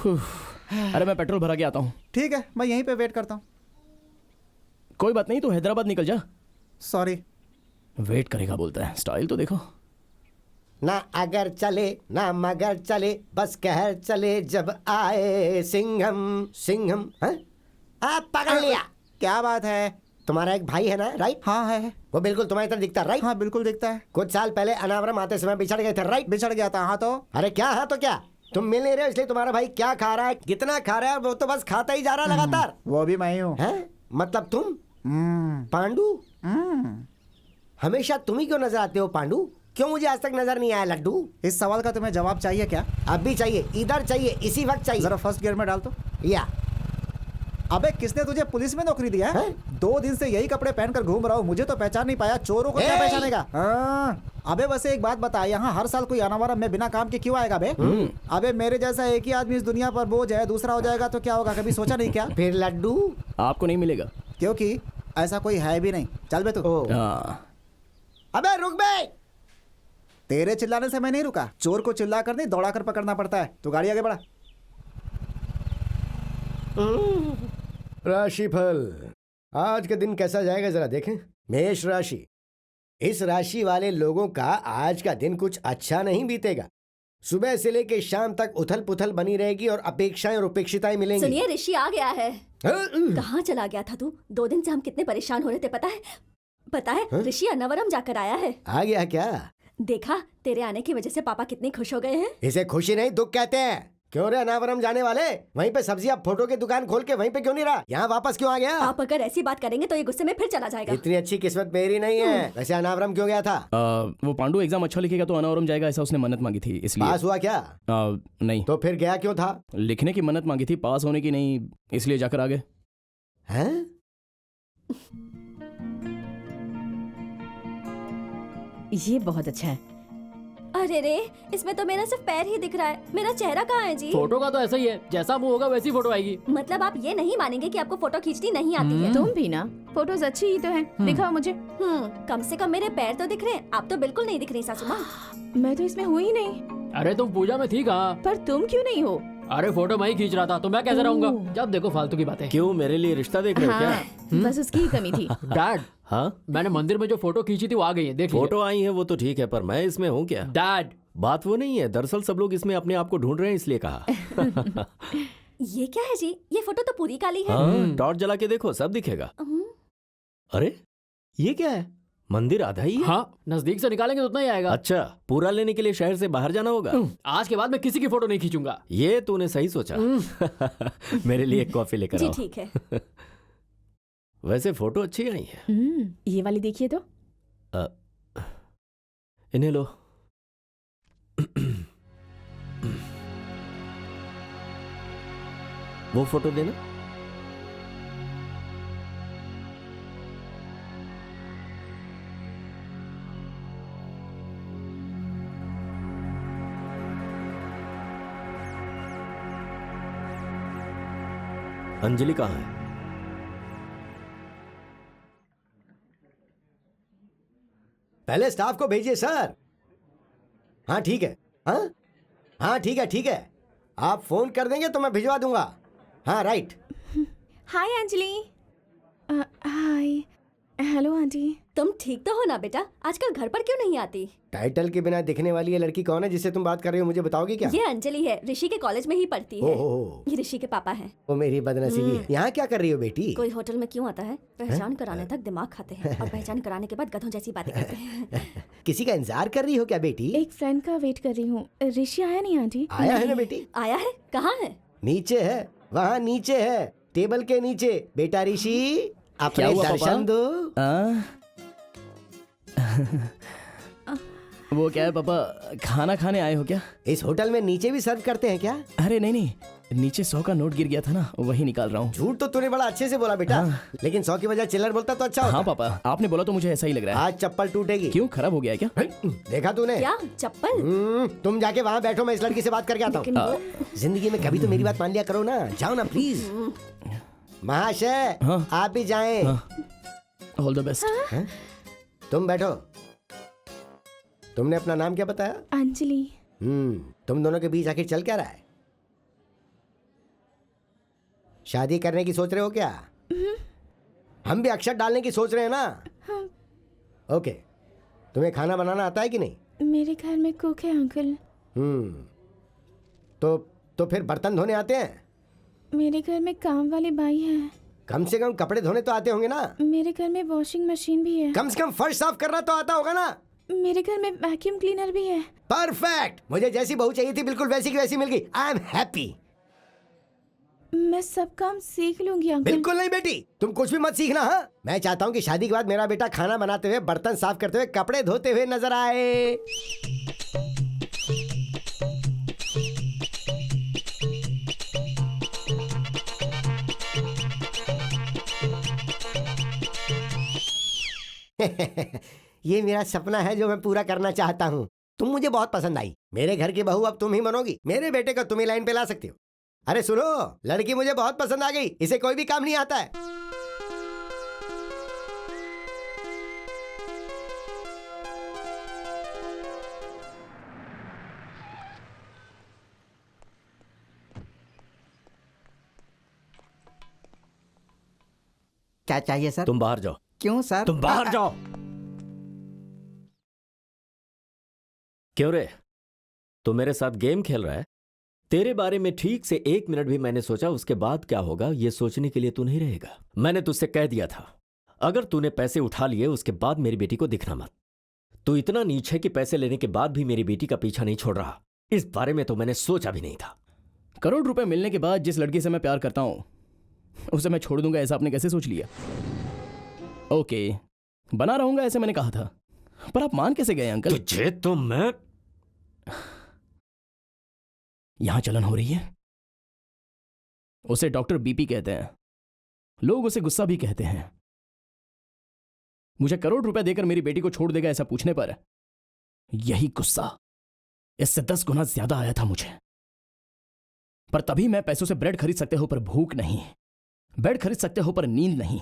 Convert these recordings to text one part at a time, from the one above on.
अरे मैं पेट्रोल भरा के आता हूँ। ठीक है, मैं यहीं पे वेट करता हूँ। कोई बात नहीं, तू हैदराबाद निकल जा। सॉरी। वेट करेगा बोलता है, स्टाइल तो देखो। ना अगर चले ना मगर चले, बस कहर चले जब आए सिंघम सिंघम। आप पकड़ लिया। क्या बात है? तुम्हारा एक भाई है ना, राइट? हाँ है। वो बिल्कुल तुम्हारी तरह दिखता, राइट? हाँ बिल्कुल दिखता है। कुछ साल पहले अनावरम आते समय बिछड़ गए थे, राइट? बिछड़ गया था। हाँ तो अरे क्या हाँ तो क्या, तुम मिल नहीं रहे हो इसलिए तुम्हारा भाई क्या खा रहा है, कितना खा रहा है, वो तो बस खाता ही जा रहा है लगातार। वो भी मैं ही हूँ। मतलब तुम पांडू? हमेशा तुम ही क्यों नजर आते हो पांडू? क्यों मुझे आज तक नजर नहीं आया लड्डू? इस सवाल का तुम्हें जवाब चाहिए क्या? अभी चाहिए, इधर चाहिए, इसी वक्त चाहिए। जरा फर्स्ट गियर में डाल तो। या अबे किसने तुझे पुलिस में नौकरी दिया है? 2 दिन से यही कपड़े पहनकर घूम रहा हूँ, मुझे तो पहचान नहीं पाया, चोरों को क्या पहचानेगा? अबे वैसे एक बात बता, यहाँ हर साल कोई अनावरम में बिना काम के क्यों आएगा बे? अबे मेरे जैसा एक ही आदमी इस दुनिया पर बोझ है, दूसरा हो जाएगा तो क्या होगा, कभी सोचा नहीं क्या? फिर लड्डू आपको नहीं मिलेगा, क्योंकि ऐसा कोई है भी नहीं। चल बे तू। अबे रुक बे। तेरे चिल्लाने से मैं नहीं रुका, चोर को चिल्ला कर नहीं दौड़ा कर पकड़ना पड़ता है। तू गाड़ी आगे बढ़ा। राशिफल आज का दिन कैसा जाएगा जरा देखें। मेष राशि, इस राशि वाले लोगों का आज का दिन कुछ अच्छा नहीं बीतेगा। सुबह से लेकर शाम तक उथल पुथल बनी रहेगी और अपेक्षाएं और उपेक्षिताएं मिलेंगी। सुनिए, ऋषि आ गया है। कहाँ चला गया था तू? 2 दिन से हम कितने परेशान हो रहे थे, पता है? पता है ऋषि अनावरम जाकर आया है। आ गया क्या? देखा, तेरे आने की वजह से पापा कितने खुश हो गए हैं। इसे खुशी नहीं दुख कहते हैं। क्यों रे अनावरम जाने वाले, वहीं पे सब्जी आप फोटो की दुकान खोल के वहीं पे क्यों नहीं रहा, यहाँ वापस क्यों आ गया? आप अगर ऐसी बात करेंगे तो ये गुस्से में फिर चला जाएगा। इतनी अच्छी किस्मत मेरी नहीं है। वैसे अनावरम क्यों गया था? वो पांडू एग्जाम अच्छा लिखेगा तो अनावरम जाएगा, ऐसा उसने मन्नत मांगी थी, इसलिए। पास हुआ क्या? नहीं। तो फिर गया क्यों था? लिखने की मन्नत मांगी थी, पास होने की नहीं, इसलिए जाकर आ गए। हैं? ये बहुत अच्छा है। अरे रे, इसमें तो मेरा सिर्फ पैर ही दिख रहा है, मेरा चेहरा कहाँ है जी? फोटो का तो ऐसा ही है, जैसा मुंह होगा वैसी फोटो आएगी। मतलब आप ये नहीं मानेंगे कि आपको फोटो खींचनी नहीं आती है? तुम भी ना, फोटोज अच्छी ही तो हैं। दिखाओ मुझे। कम से कम मेरे पैर तो दिख रहे हैं, आप तो बिल्कुल नहीं दिख रही सासू माँ। मैं तो इसमें हुई ही नहीं। अरे तुम पूजा में थी कहाँ? पर तुम क्यों नहीं हो? अरे फोटो मैं ही खींच रहा था तो मैं कैसे रहूंगा? जब देखो फालतू की बातें। क्यों, मेरे लिए रिश्ता देख रहे हो क्या? बस उसकी ही कमी थी। डैड, हाँ मैंने मंदिर में जो फोटो खींची थी वो आ गई है, देख लीजिए। फोटो आई है वो तो ठीक है, पर मैं इसमें हूँ क्या? डैड, बात वो नहीं है, दरअसल सब लोग इसमें अपने आप को ढूंढ रहे हैं इसलिए कहा। ये क्या है जी? ये फोटो तो पूरी काली है। हाँ, टॉर्च जला के देखो सब दिखेगा। अरे ये क्या है, मंदिर आधा ही है। हाँ, नजदीक से निकालेंगे तो उतना ही आएगा। अच्छा, पूरा लेने के लिए शहर से बाहर जाना होगा। आज के बाद मैं किसी की फोटो नहीं खींचूंगा। ये तूने सही सोचा। मेरे लिए एक कॉफी लेकर जी आओ। ठीक है। वैसे फोटो अच्छी आई है। ये वाली देखिए तो। इन्हें लो। वो फोटो देना। अंजलि कहाँ है? पहले स्टाफ को भेजिए सर। हाँ ठीक है। हाँ ठीक है ठीक है, आप फोन कर देंगे तो मैं भिजवा दूंगा। हाँ right. Hi Anjali. Hi. Hello aunty. तुम ठीक तो हो ना बेटा? आजकल घर पर क्यों नहीं आती? टाइटल के बिना दिखने वाली ये लड़की कौन है जिससे तुम बात कर रही हो, मुझे बताओगी क्या? ये अंजलि है, ऋषि के कॉलेज में ही पढ़ती है। ये ऋषि के पापा हैं। वो मेरी बदनसीबी है। यहाँ क्या कर रही हो बेटी? कोई होटल में क्यों आता है, पहचान कराने तक दिमाग खाते हैं और पहचान कराने के बाद गधों जैसी बातें करते हैं। किसी का इंतजार कर रही हो क्या बेटी? एक फ्रेंड का वेट कर रही हूँ। ऋषि आया नहीं आंटी? आया है ना बेटी। आया है? कहाँ है? नीचे है, वहाँ नीचे है, टेबल के नीचे। बेटा ऋषि अपने हुआ दर्शन दो। वो क्या है पापा, खाना खाने आए हो क्या? इस होटल में नीचे भी सर्व करते हैं क्या? अरे नहीं नहीं, नीचे 100 का नोट गिर गया था ना, वही निकाल रहा हूँ। झूठ तो तूने बड़ा अच्छे से बोला बेटा। लेकिन 100 की बजाय चिल्लर बोलता तो अच्छा होता। हाँ पापा, आपने बोला तो मुझे ऐसा ही लग रहा है। आज चप्पल टूटेगी। क्यों, खराब हो गया है क्या? देखा तूने? क्या चप्पल? तुम जाके वहाँ बैठो, मैं इस लड़की से बात करके आता हूँ। जिंदगी में कभी तो मेरी बात मान लिया करो ना। जाओ ना प्लीज। महाशय आप भी जाएं। All the best. तुम बैठो। तुमने अपना नाम क्या बताया? अंजलि। तुम दोनों के बीच आखिर चल क्या रहा है? शादी करने की सोच रहे हो क्या? हम भी अक्षर डालने की सोच रहे हैं ना। हाँ। ओके, तुम्हें खाना बनाना आता है कि नहीं? मेरे घर में कुक है अंकल। तो फिर बर्तन धोने आते हैं? मेरे घर में काम वाली बाई है। कम से कम कपड़े धोने तो आते होंगे ना? मेरे घर में वॉशिंग मशीन भी है। कम से कम फर्श साफ करना तो आता होगा ना? मेरे घर में वैक्यूम क्लीनर भी है। परफेक्ट, मुझे जैसी बहू चाहिए थी बिल्कुल वैसी की वैसी मिल गई। I am happy. मैं सब काम सीख लूंगी अंकल। बिल्कुल नहीं बेटी, तुम कुछ भी मत सीखना। हाँ, मैं चाहता हूँ कि शादी के बाद मेरा बेटा खाना बनाते हुए, बर्तन साफ करते हुए, कपड़े धोते हुए नजर आए। ये मेरा सपना है जो मैं पूरा करना चाहता हूँ। तुम मुझे बहुत पसंद आई। मेरे घर की बहू अब तुम ही बनोगी। मेरे बेटे को तुम ही लाइन पे ला सकती हो। अरे सुनो, लड़की मुझे बहुत पसंद आ गई। इसे कोई भी काम नहीं आता है। क्या चाहिए सर? तुम बाहर जाओ। क्यों सर? तुम बाहर जाओ। क्यों रे, तू मेरे साथ गेम खेल रहा है? तेरे बारे में ठीक से 1 मिनट भी मैंने सोचा उसके बाद क्या होगा ये सोचने के लिए तू नहीं रहेगा। मैंने तुझसे कह दिया था, अगर तूने पैसे उठा लिए उसके बाद मेरी बेटी को दिखना मत। तू इतना नीच है कि पैसे लेने के बाद भी मेरी बेटी का पीछा नहीं छोड़ रहा। इस बारे में तो मैंने सोचा भी नहीं था। करोड़ रुपए मिलने के बाद जिस लड़की से मैं प्यार करता हूं उसे मैं छोड़ दूंगा, ऐसा आपने कैसे सोच लिया? ओके, बना रहूंगा ऐसे मैंने कहा था, पर आप मान कैसे गए अंकल? तुझे तो मैं यहां चलन हो रही है। उसे डॉक्टर बीपी कहते हैं, लोग उसे गुस्सा भी कहते हैं। मुझे करोड़ रुपए देकर मेरी बेटी को छोड़ देगा ऐसा पूछने पर यही गुस्सा इससे 10 गुना ज्यादा आया था मुझे। पर तभी मैं पैसों से ब्रेड खरीद सकते हो पर भूख नहीं, बेड खरीद सकते हो पर नींद नहीं,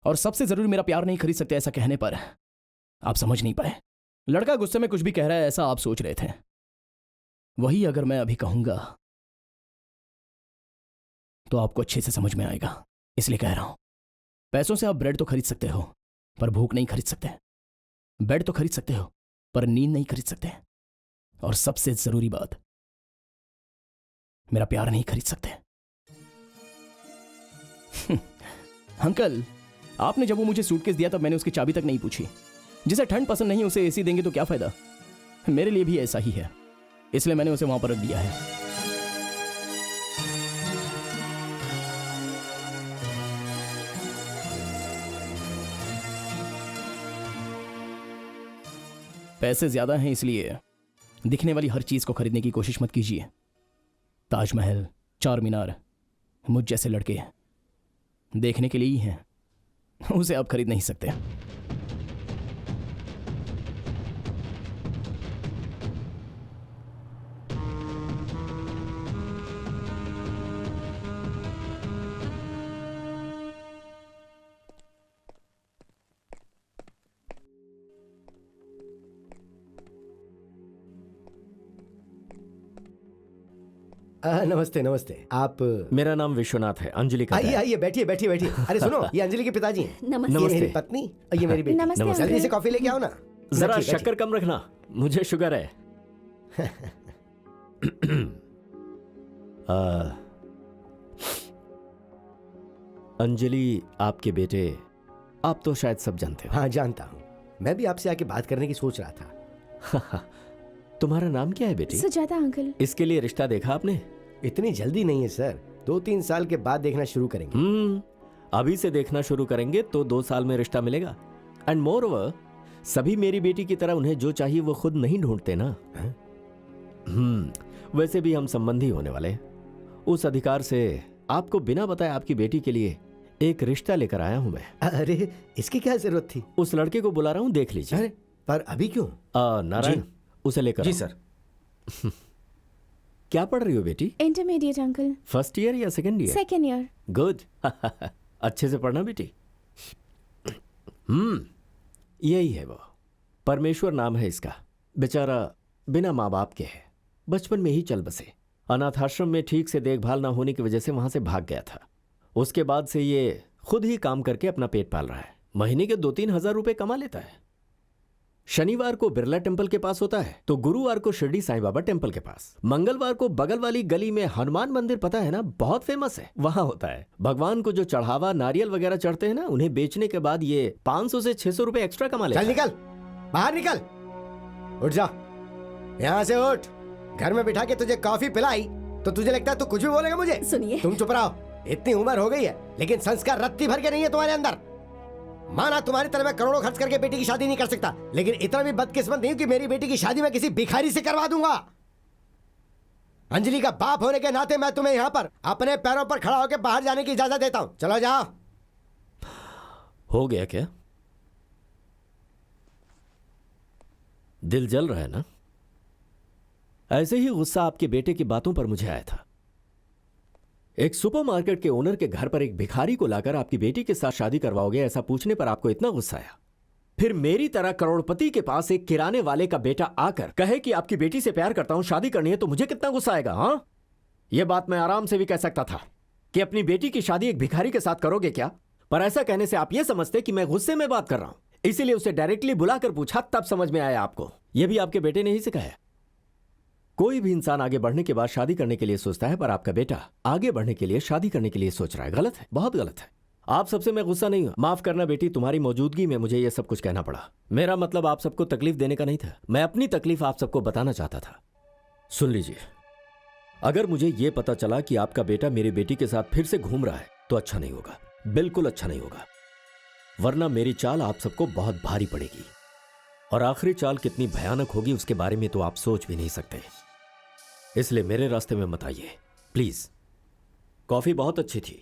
और सबसे जरूरी मेरा प्यार नहीं खरीद सकते ऐसा कहने पर आप समझ नहीं पाए। लड़का गुस्से में कुछ भी कह रहा है ऐसा आप सोच रहे थे, वही अगर मैं अभी कहूंगा तो आपको अच्छे से समझ में आएगा। इसलिए कह रहा हूं, पैसों से आप ब्रेड तो खरीद सकते हो पर भूख नहीं खरीद सकते। बेड तो खरीद सकते हो पर नींद नहीं खरीद सकते, और सबसे जरूरी बात, मेरा प्यार नहीं खरीद सकते। अंकल, आपने जब वो मुझे सूटकेस दिया तब मैंने उसकी चाबी तक नहीं पूछी। जिसे ठंड पसंद नहीं उसे एसी देंगे तो क्या फायदा? मेरे लिए भी ऐसा ही है, इसलिए मैंने उसे वहां पर रख दिया है। पैसे ज्यादा हैं इसलिए दिखने वाली हर चीज को खरीदने की कोशिश मत कीजिए। ताजमहल, चार मीनार मुझ जैसे लड़के देखने के लिए ही हैं, उसे आप खरीद नहीं सकते। नमस्ते नमस्ते। आप? मेरा नाम विश्वनाथ है। अंजलि का आइए dad। आइए, बैठिए बैठिए बैठिए। अरे सुनो, ये अंजलि के पिताजी हैं। नमस्ते। ये मेरी पत्नी और ये मेरी बेटी। नमस्ते नमस्ते। जल्दी से अंकल। कॉफी लेके आओ ना। जरा बैठिए, शक्कर कम रखना, मुझे शुगर है। अंजलि, आपके बेटे, आप तो शायद सब जानते हाँ जानता हूँ। मैं भी आपसे आके बात करने की सोच रहा था। हो। तुम्हारा नाम क्या है बेटी? सुजाता अंकल। इसके लिए रिश्ता देखा आपने? इतनी जल्दी नहीं है सर, 2-3 साल के बाद देखना शुरू करेंगे। अभी से देखना शुरू करेंगे तो 2 साल में रिश्ता मिलेगा। एंड मोर ओवर, सभी मेरी बेटी की तरह उन्हें जो चाहिए वो खुद नहीं ढूंढते ना। वैसे भी हम संबंधी होने वाले हैं। उस अधिकार से आपको बिना बताए आपकी बेटी के लिए एक रिश्ता लेकर आया हूं मैं। अरे इसकी क्या जरूरत थी? उस लड़के को बुला रहा हूं, देख लीजिए। अरे पर अभी क्यों? नारायण, उसे लेकर जी आओ। सर। क्या पढ़ रही हो बेटी? Intermediate uncle. फर्स्ट ईयर या second year? Second year. Good. अच्छे से पढ़ना बेटी। यही है वो, परमेश्वर नाम है इसका। बेचारा बिना माँ बाप के है, बचपन में ही चल बसे। अनाथाश्रम में ठीक से देखभाल ना होने की वजह से वहां से भाग गया था। उसके बाद से ये खुद ही काम करके अपना पेट पाल रहा है। महीने के 2-3 हजार रुपए कमा लेता है। शनिवार को बिरला टेम्पल के पास होता है तो गुरुवार को शिरडी साईं बाबा टेम्पल के पास, मंगलवार को बगल वाली गली में हनुमान मंदिर, पता है ना, बहुत फेमस है, वहां होता है। भगवान को जो चढ़ावा नारियल वगैरह चढ़ते हैं ना, उन्हें बेचने के बाद ये 500 से 600 रुपए एक्स्ट्रा कमा लेता चल है। निकल, बाहर निकल, उठ जा, यहाँ से उठ। घर में बिठा के तुझे कॉफी पिलाई तो तुझे लगता है तू कुछ भी बोलेगा मुझे? सुनिए, तुम चुप रहो, इतनी उम्र हो गई है लेकिन संस्कार रत्ती भर के नहीं है तुम्हारे अंदर। माना तुम्हारी तरह मैं करोड़ों खर्च करके बेटी की शादी नहीं कर सकता, लेकिन इतना भी बदकिस्मत नहीं हूं कि मेरी बेटी की शादी मैं किसी भिखारी से करवा दूंगा। अंजलि का बाप होने के नाते मैं तुम्हें यहाँ पर अपने पैरों पर खड़ा होकर बाहर जाने की इजाजत देता हूँ। चलो जाओ। हो गया क्या? दिल जल रहा है ना? ऐसे ही गुस्सा आपके बेटे की बातों पर मुझे आया था। एक सुपरमार्केट के ओनर के घर पर एक भिखारी को लाकर आपकी बेटी के साथ शादी करवाओगे, ऐसा पूछने पर आपको इतना गुस्सा आया। फिर मेरी तरह करोड़पति के पास एक किराने वाले का बेटा आकर कहे कि आपकी बेटी से प्यार करता हूं, शादी करनी है, तो मुझे कितना गुस्सा आएगा? हाँ, यह बात मैं आराम से भी कह सकता था कि अपनी बेटी की शादी एक भिखारी के साथ करोगे क्या, पर ऐसा कहने से आप यह समझते कि मैं गुस्से में बात कर रहा हूं, इसीलिए उसे डायरेक्टली बुलाकर पूछा, तब समझ में आया आपको। यह भी आपके बेटे ने ही सिखाया। कोई भी इंसान आगे बढ़ने के बाद शादी करने के लिए सोचता है, पर आपका बेटा आगे बढ़ने के लिए शादी करने के लिए सोच रहा है। गलत है, बहुत गलत है। आप सबसे मैं गुस्सा नहीं हूं। माफ करना बेटी, तुम्हारी मौजूदगी में मुझे यह सब कुछ कहना पड़ा। मेरा मतलब आप सबको तकलीफ देने का नहीं था, मैं अपनी तकलीफ आप सबको बताना चाहता था। सुन लीजिए, अगर मुझे यह पता चला कि आपका बेटा मेरी बेटी के साथ फिर से घूम रहा है तो अच्छा नहीं होगा, बिल्कुल अच्छा नहीं होगा, वरना मेरी चाल आप सबको बहुत भारी पड़ेगी। और आखिरी चाल कितनी भयानक होगी उसके बारे में तो आप सोच भी नहीं सकते। इसलिए मेरे रास्ते में मत आइए प्लीज। कॉफी बहुत अच्छी थी।